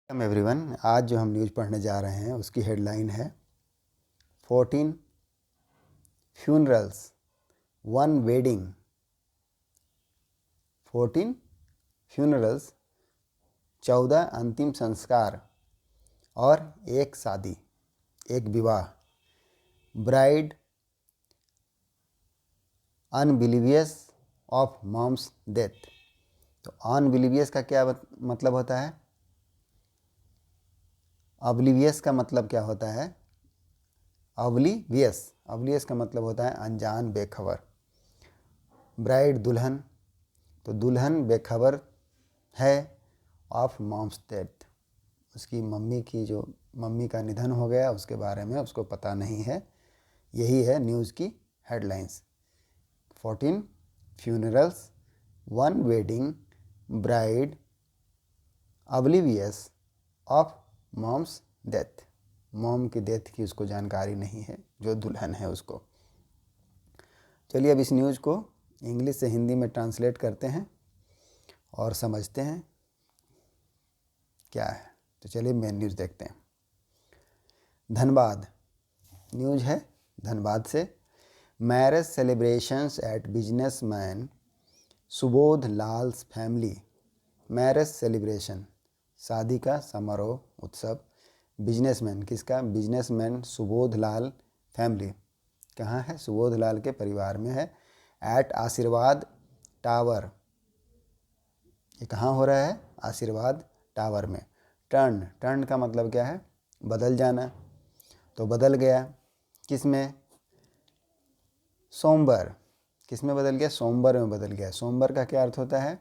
Welcome everyone. आज जो हम न्यूज़ पढ़ने जा रहे हैं उसकी हेडलाइन है 14 फ्यूनरल्स 1 वेडिंग। 14 फ्यूनरल्स 14 अंतिम संस्कार और एक शादी, एक विवाह। Bride oblivious of mom's death. तो अनबिलीवियस का क्या मतलब होता है? ऑब्लिवियस का मतलब क्या होता है? ऑब्लिवियस का मतलब होता है अनजान, बेखबर। ब्राइड दुल्हन, तो दुल्हन बेखबर है ऑफ मॉम्स डेथ, उसकी मम्मी का निधन हो गया, उसके बारे में उसको पता नहीं है। यही है न्यूज़ की headlines. 14 funerals 1 wedding, bride oblivious of mom's death. Mom की डेथ की उसको जानकारी नहीं है, जो दुल्हन है उसको। चलिए अब इस न्यूज़ को इंग्लिश से हिंदी में ट्रांसलेट करते हैं और समझते हैं क्या है। तो चलिए मेन न्यूज़ देखते हैं। धनबाद न्यूज़ है धनबाद से। Marriage celebrations at businessman Subodh Lal's family. Marriage celebration, शादी का समारोह, उत्सव। बिजनेसमैन, किसका? Businessman Subodh Lal family. कहाँ है? सुबोध लाल के परिवार में है। एट आशीर्वाद टावर। ये कहाँ हो रहा है? आशीर्वाद टावर में। टर्न का मतलब क्या है? बदल जाना। तो बदल गया किस में? सोमवार। किस में बदल गया? सोमवार में बदल गया। सोमवार का क्या अर्थ होता है?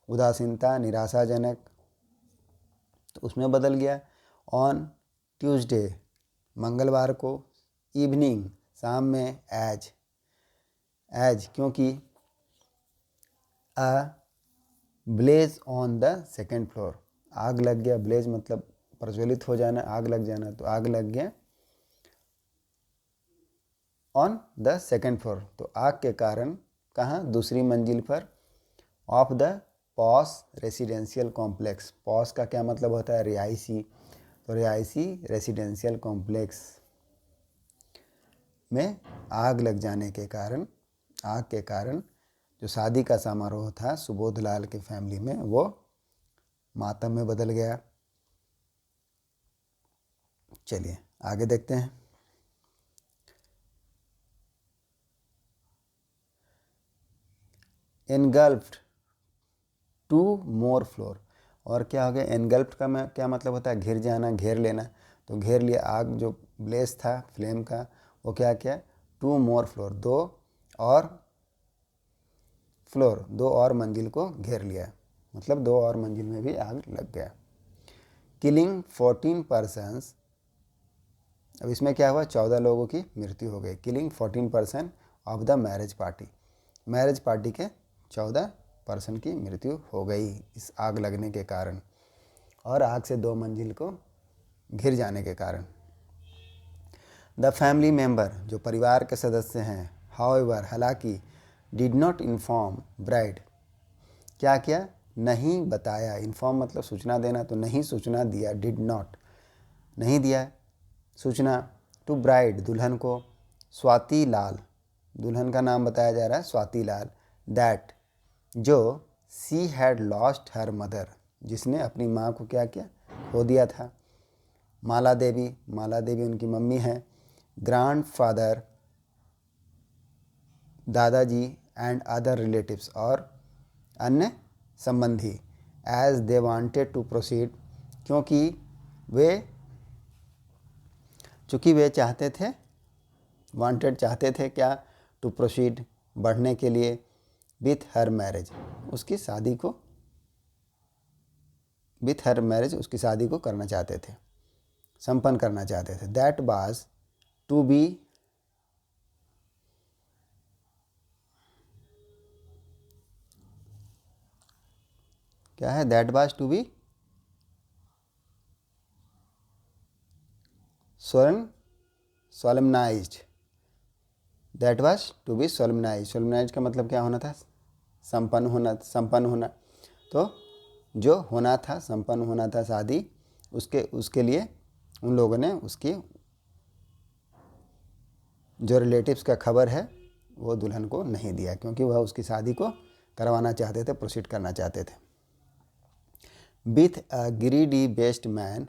उदासीनता, निराशाजनक। तो उसमें बदल गया। ऑन ट्यूसडे, मंगलवार को। इवनिंग, शाम में। एज क्योंकि a blaze on the second floor, आग लग गया। ब्लेज मतलब प्रज्वलित हो जाना, आग लग जाना। तो आग लग गया ऑन द सेकेंड फ्लोर, तो आग के कारण कहाँ? दूसरी मंजिल पर। Of the posh residential complex. Posh का क्या मतलब होता है? रिहायशी। तो रिहायशी रेसिडेंशियल कॉम्प्लेक्स में आग लग जाने के कारण, आग के कारण जो शादी का समारोह था सुबोध लाल के फैमिली में, वो मातम में बदल गया। चलिए आगे देखते हैं। एनगल्फ्ड 2 मोर फ्लोर। और क्या हो गया? एनगल्फ्ड का क्या मतलब होता है? घिर जाना, घेर लेना। तो घेर लिया। आग जो ब्लेस था फ्लेम का, वो क्या किया? 2 मोर फ्लोर, 2 और मंजिल को घेर लिया। मतलब 2 और मंजिल में भी आग लग गया। Killing 14 persons. अब इसमें क्या हुआ? 14 लोगों की मृत्यु हो गई। Killing 14 person of the marriage party. Marriage party के 14 पर्सन की मृत्यु हो गई इस आग लगने के कारण, और आग से 2 मंजिल को घिर जाने के कारण। द फैमिली मेंबर, जो परिवार के सदस्य हैं, हाउएवर, हालांकि, डिड नॉट इन्फॉर्म ब्राइड, क्या किया? नहीं बताया। इन्फॉर्म मतलब सूचना देना, तो नहीं सूचना दिया। डिड नॉट, नहीं दिया सूचना। टू ब्राइड, दुल्हन को। स्वाति लाल, दुल्हन का नाम बताया जा रहा है स्वाति लाल। दैट, जो she had lost her mother, जिसने अपनी माँ को क्या किया? खो दिया था। माला देवी, माला देवी उनकी मम्मी हैं। ग्रैंड फादर, दादाजी। एंड अदर रिलेटिव्स, और अन्य संबंधी। As they wanted to proceed, चूँकि वे चाहते थे, वांटेड चाहते थे क्या? टू प्रोसीड, बढ़ने के लिए। विथ हर मैरिज, उसकी शादी को, विथ हर मैरिज उसकी शादी को करना चाहते थे, संपन्न करना चाहते थे। दैट वाज टू बी, क्या है? That was to be solemnised. That was to be solemnised. Solemnised का मतलब क्या होना था? संपन्न होना। तो जो होना था, संपन्न होना था शादी, उसके लिए उन लोगों ने उसकी जो रिलेटिव्स का खबर है वो दुल्हन को नहीं दिया, क्योंकि वह उसकी शादी को करवाना चाहते थे, प्रोसीड करना चाहते थे। With a Giridih based man,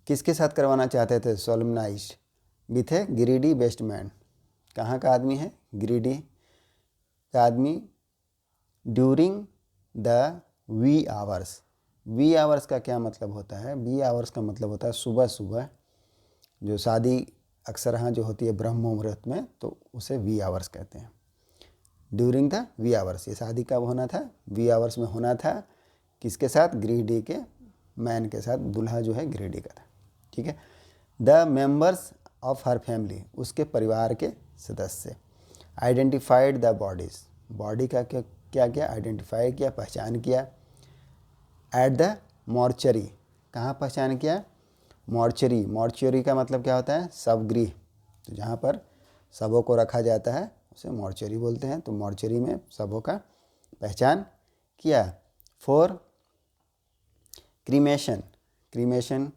किसके साथ करवाना चाहते थे? Solemnize with a Giridih based man. कहाँ का आदमी है? ग्रीडी का आदमी। During the wee hours. Wee hours का क्या मतलब होता है? वी आवर्स का मतलब होता है सुबह सुबह, जो शादी अक्सर यहाँ जो होती है ब्रह्म मुहूर्त में, तो उसे वी आवर्स कहते हैं। ड्यूरिंग द वी आवर्स, ये शादी कब होना था? वी आवर्स में होना था। किसके साथ? ग्रीडी के मैन के साथ। दूल्हा जो है ग्रीडी का था, ठीक है। The members of her family, उसके परिवार के सदस्य। आइडेंटिफाइड द बॉडीज, बॉडी का क्या क्या आइडेंटिफाई किया, पहचान किया। एट द मॉर्चरी, कहाँ पहचान किया? मॉर्चरी। मॉर्चरी का मतलब क्या होता है? शवगृह। तो जहाँ पर शवों को रखा जाता है उसे मॉर्चरी बोलते हैं। तो मॉर्चरी में शवों का पहचान किया। फॉर क्रीमेशन, क्रीमेशन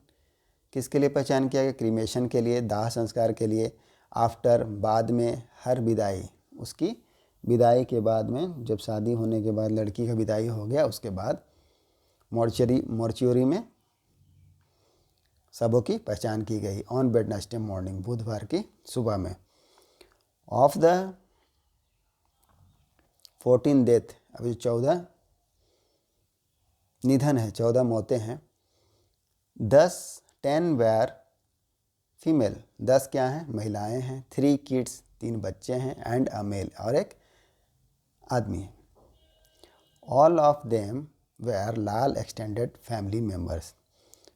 किसके लिए पहचान किया गया? क्रीमेशन के लिए, दाह संस्कार के लिए। आफ्टर, बाद में। हर विदाई, उसकी विदाई के बाद में, जब शादी होने के बाद लड़की का विदाई हो गया उसके बाद मॉर्चरी में सबों की पहचान की गई। ऑन वेडनेसडे मॉर्निंग, बुधवार की सुबह में। ऑफ द 14 डेथ, अभी 14 निधन है, 14 मौतें हैं। 10 वेर फीमेल, 10 क्या हैं? महिलाएं हैं। 3 किड्स, 3 बच्चे हैं। एंड अ मेल, और एक आदमी है। All of them were Lal extended family members.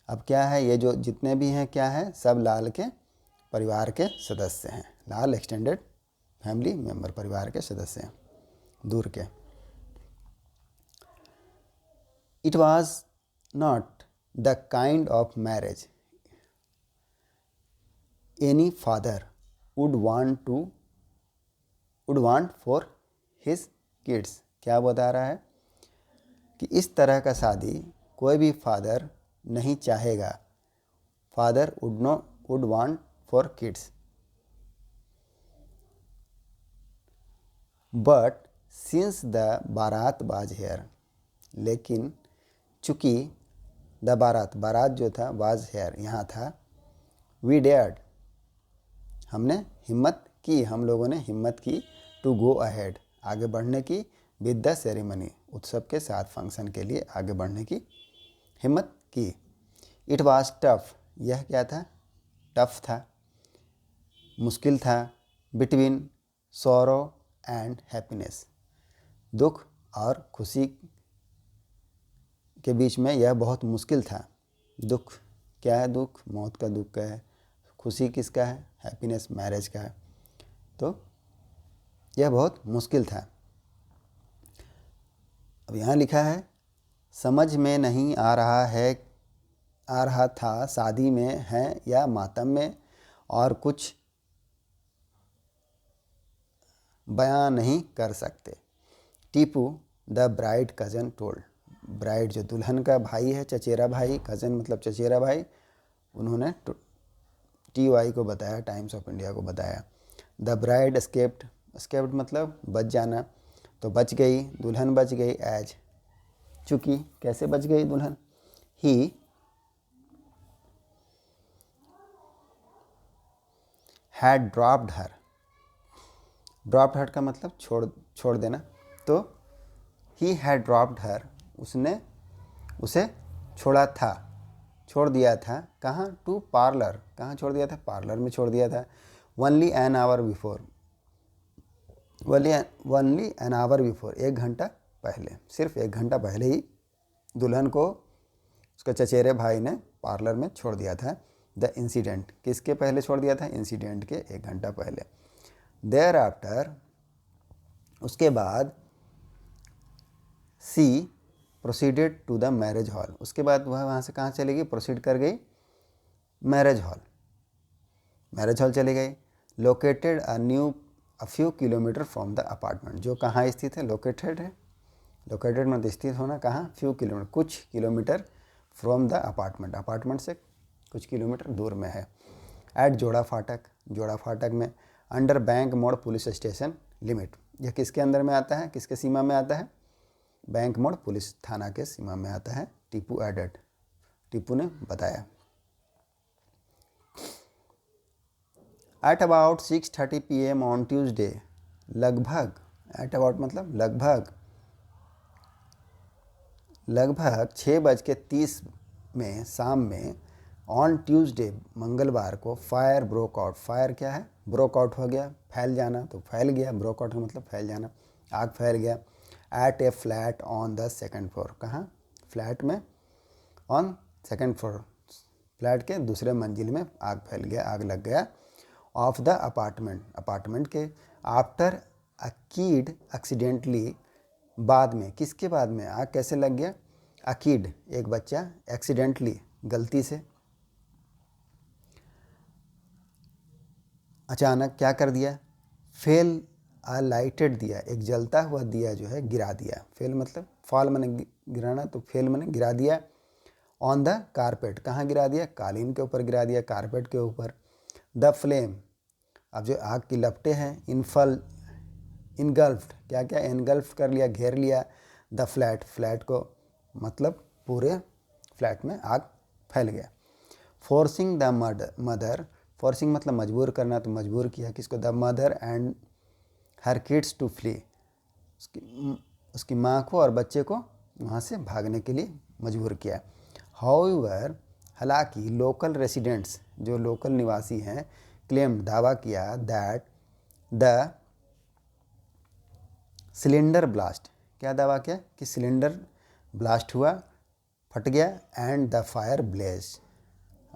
अब क्या है? ये जो जितने भी हैं क्या है? सब लाल के परिवार के सदस्य हैं। लाल एक्सटेंडेड फैमिली मेम्बर, परिवार के सदस्य हैं, दूर के। It was not the kind of marriage any father would want for his kids. क्या बता रहा है? कि इस तरह का शादी कोई भी फादर नहीं चाहेगा। Father would want for kids, but since the बारात वाज हेयर, लेकिन चूँकि द बारात जो था वाज हेयर, यहाँ था। वी डेयर्ड, हमने हिम्मत की, हम लोगों ने हिम्मत की। टू गो अहेड, आगे बढ़ने की। विद द सेरेमनी, उत्सव के साथ, फंक्शन के लिए आगे बढ़ने की हिम्मत की। इट वाज टफ, यह क्या था? टफ था, मुश्किल था। बिटवीन सॉरो एंड हैप्पीनेस, दुख और खुशी के बीच में यह बहुत मुश्किल था। दुख क्या है? दुख मौत का दुख का है। खुशी किसका है? हैप्पीनेस मैरिज का है। तो यह बहुत मुश्किल था। अब यहाँ लिखा है, समझ में नहीं आ रहा था शादी में है या मातम में, और कुछ बयां नहीं कर सकते। Tipu the bride cousin told, bride जो दुल्हन का भाई है, चचेरा भाई, कज़न मतलब चचेरा भाई, उन्होंने TY को बताया, टाइम्स ऑफ इंडिया को बताया। द ब्राइड एस्केप्ड मतलब बच जाना, तो बच गई, दुल्हन बच गई। एज, चूँकि, कैसे बच गई दुल्हन? He had dropped her, dropped her का मतलब छोड़ देना। तो ही हैड ड्रॉप्ड हर, उसने उसे छोड़ दिया था। कहाँ? टू पार्लर, कहाँ छोड़ दिया था? पार्लर में छोड़ दिया था। Only an hour before, only an hour before, 1 घंटा पहले, सिर्फ 1 घंटा पहले ही दुल्हन को उसका चचेरे भाई ने पार्लर में छोड़ दिया था। द इंसिडेंट, किसके पहले छोड़ दिया था? इंसिडेंट के 1 घंटा पहले। देयर आफ्टर, उसके बाद। She proceeded to the marriage hall, उसके बाद वह वहाँ से कहाँ चली गई? प्रोसीड कर गई मैरिज हॉल चली गई। Located a few kilometre from the apartment, जो कहाँ स्थित है? लोकेटेड है, लोकेटेड मतलब स्थित होना। कहाँ? फ्यू किलोमीटर, कुछ kilometre. From the apartment, apartment से कुछ किलोमीटर दूर में है। एट जोड़ा फाटक, जोड़ा फाटक में। अंडर बैंक मोड़ पुलिस स्टेशन लिमिट, यह किसके अंदर में आता है, किसके सीमा में आता है? बैंक मोड़ पुलिस थाना के सीमा में आता है। टीपू एडेड, टीपू ने बताया। At about 6:30 PM on Tuesday, लगभग, एट अबाउट मतलब लगभग 6:30 में शाम में, ऑन ट्यूसडे मंगलवार को, फायर ब्रोक आउट। फायर क्या है? ब्रोक आउट हो गया, फैल जाना, तो फैल गया, ब्रोक आउट मतलब फैल जाना, आग फैल गया। At a flat on the second floor, कहाँ? फ्लैट में, ऑन सेकंड फ्लोर, फ्लैट के दूसरे मंजिल में आग फैल गया, आग लग गया। ऑफ द अपार्टमेंट, अपार्टमेंट के। आफ्टर अ किड एक्सीडेंटली, बाद में, किसके बाद में? आग कैसे लग गया? अ किड, एक बच्चा, एक्सीडेंटली, गलती से, अचानक क्या कर दिया? फेल अ लाइटेड दिया, एक जलता हुआ दिया जो है गिरा दिया। फेल मतलब फॉल मैंने गिराना, तो फेल मैंने गिरा दिया। ऑन द कारपेट, कहाँ गिरा दिया? कालीन के ऊपर गिरा दिया, कारपेट के ऊपर। द फ्लेम, अब जो आग की लपटें हैं, इनगल्फ्ड, क्या क्या? इनगल्फ कर लिया, घेर लिया। द फ्लैट, फ्लैट को मतलब पूरे फ्लैट में आग फैल गया। फोर्सिंग द मदर, फोर्सिंग मतलब मजबूर करना, तो मजबूर किया किसको? The mother and her kids to flee, उसकी माँ को और बच्चे को वहाँ से भागने के लिए मजबूर किया। हाउएवर, हालांकि लोकल रेसिडेंट्स, जो लोकल निवासी हैं, क्लेम, दावा किया, दैट द सिलेंडर ब्लास्ट, क्या दावा किया? कि सिलेंडर ब्लास्ट हुआ, फट गया। एंड द फायर ब्लेज,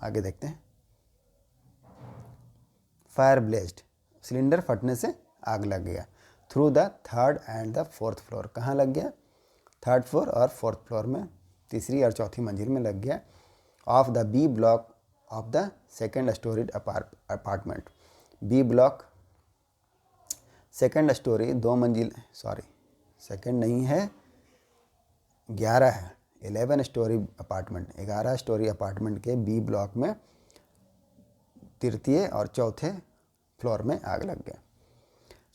आगे देखते हैं। फायर ब्लेज्ड, सिलेंडर फटने से आग लग गया। Through the third and the fourth floor, कहाँ लग गया? थर्ड फ्लोर और फोर्थ फ्लोर में, तीसरी और चौथी मंजिल में लग गया। Of the B block of the second storeyed apartment, B block second storey, 2 मंजिल, सॉरी सेकेंड नहीं है, 11 है, 11 स्टोरी अपार्टमेंट, 11 स्टोरी अपार्टमेंट के बी ब्लॉक में तृतीय और चौथे फ्लोर में आग लग गया।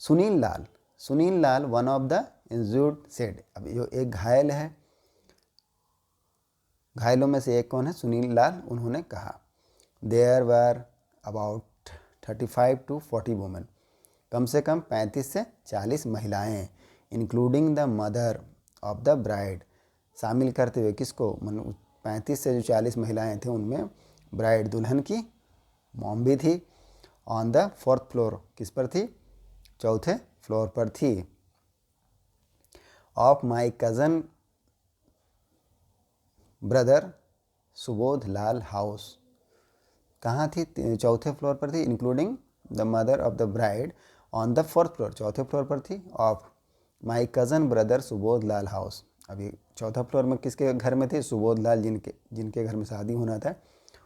सुनील लाल, सुनील लाल one of the injured said, अब जो एक घायल है, घायलों में से एक कौन है? सुनील लाल, उन्होंने कहा, there were about 35 to 40 women, कम से कम 35 से 40 महिलाएं, including the mother of the bride, शामिल करते हुए किसको? 35 से जो 40 महिलाएं थे उनमें ब्राइड, दुल्हन की मॉम भी थी। ऑन द फोर्थ फ्लोर, किस पर थी? चौथे फ्लोर पर थी। Of my cousin brother Subodh Lal house, कहाँ थी? चौथे फ्लोर पर थी। Including the mother of the bride on the fourth floor, चौथे फ्लोर पर थी। Of my cousin brother Subodh Lal house, अभी चौथा फ्लोर में किसके घर में थी? सुबोध लाल, जिनके घर में शादी होना था,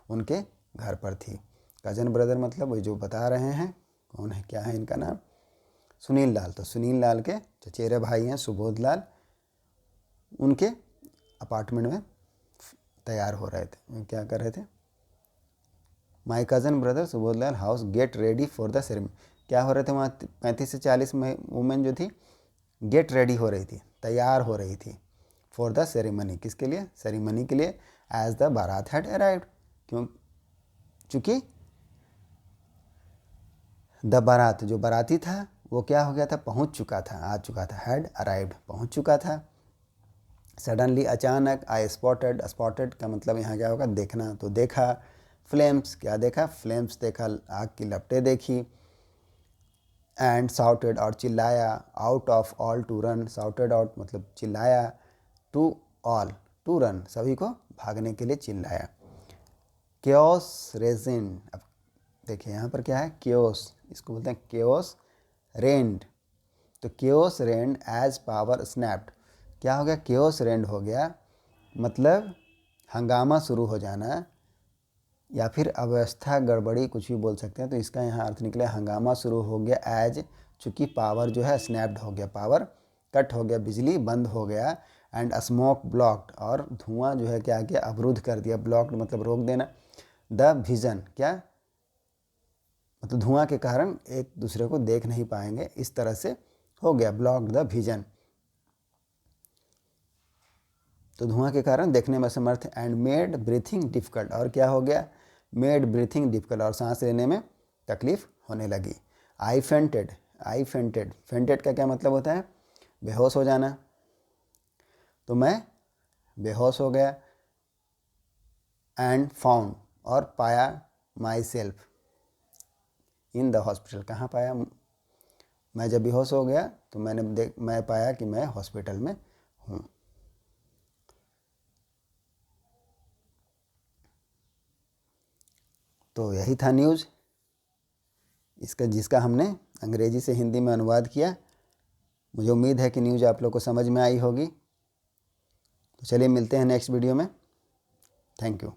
उनके घर पर थी। कज़न ब्रदर मतलब वही जो बता रहे हैं, कौन है, क्या है इनका नाम? सुनील लाल, तो सुनील लाल के चचेरे भाई हैं सुबोध लाल, उनके अपार्टमेंट में तैयार हो रहे थे, क्या कर रहे थे? My cousin brother Subodh Lal house get ready for the ceremony, क्या हो रहे थे वहाँ? 35 से 40 वुमेन जो थी, गेट रेडी हो रही थी, तैयार हो रही थी। फॉर द सेरेमनी, किसके लिए? सेरेमनी के लिए। एज द बारात हैड अराइव्ड, क्यों? चूँकि द बारात, जो बाराती था वो क्या हो गया था? पहुँच चुका था, आ चुका था। हैड अराइव्ड, पहुँच चुका था। सडनली, अचानक। आई स्पॉटेड, स्पॉटेड का मतलब यहाँ क्या होगा? देखना, तो देखा। फ्लेम्स, क्या देखा? फ्लेम्स देखा, आग की लपटें देखी। एंड साउटेड, और चिल्लाया। Out of all to run, shouted out मतलब चिल्लाया। टू ऑल, टू रन, सभी को भागने के लिए चिल्लाया। केओस रेजिन, अब देखिए यहाँ पर क्या है? केओस, इसको बोलते हैं केओस रेंड, तो chaos reigned as power snapped, क्या हो गया? केओस रेंड हो गया, मतलब हंगामा शुरू हो जाना, या फिर अव्यवस्था, गड़बड़ी, कुछ भी बोल सकते हैं। तो इसका यहाँ अर्थ निकला हंगामा शुरू हो गया। एज, चूँकि पावर जो है स्नैप्ड हो गया, पावर कट हो गया, बिजली बंद हो गया। एंड स्मोक ब्लॉक्ड, और धुआं जो है क्या किया, अवरुद्ध कर दिया। ब्लॉक्ड मतलब रोक देना। द विजन, क्या मतलब धुआं के कारण एक दूसरे को देख नहीं पाएंगे, इस तरह से हो गया, ब्लॉक्ड द विजन। तो धुआं के कारण देखने में असमर्थ। एंड मेड ब्रीथिंग डिफिकल्ट, और क्या हो गया, मेड ब्रीथिंग डिफिकल्ट, और सांस लेने में तकलीफ होने लगी। I fainted, I fainted, fainted का क्या मतलब होता है, बेहोश हो जाना। तो मैं बेहोश हो गया। एंड फाउंड, और पाया my self in the hospital, कहाँ पाया, मैं जब बेहोश हो गया तो मैं पाया कि मैं हॉस्पिटल में हूँ। तो यही था न्यूज़ इसका, जिसका हमने अंग्रेजी से हिंदी में अनुवाद किया। मुझे उम्मीद है कि न्यूज़ आप लोग को समझ में आई होगी। तो चलिए मिलते हैं नेक्स्ट वीडियो में। Thank you.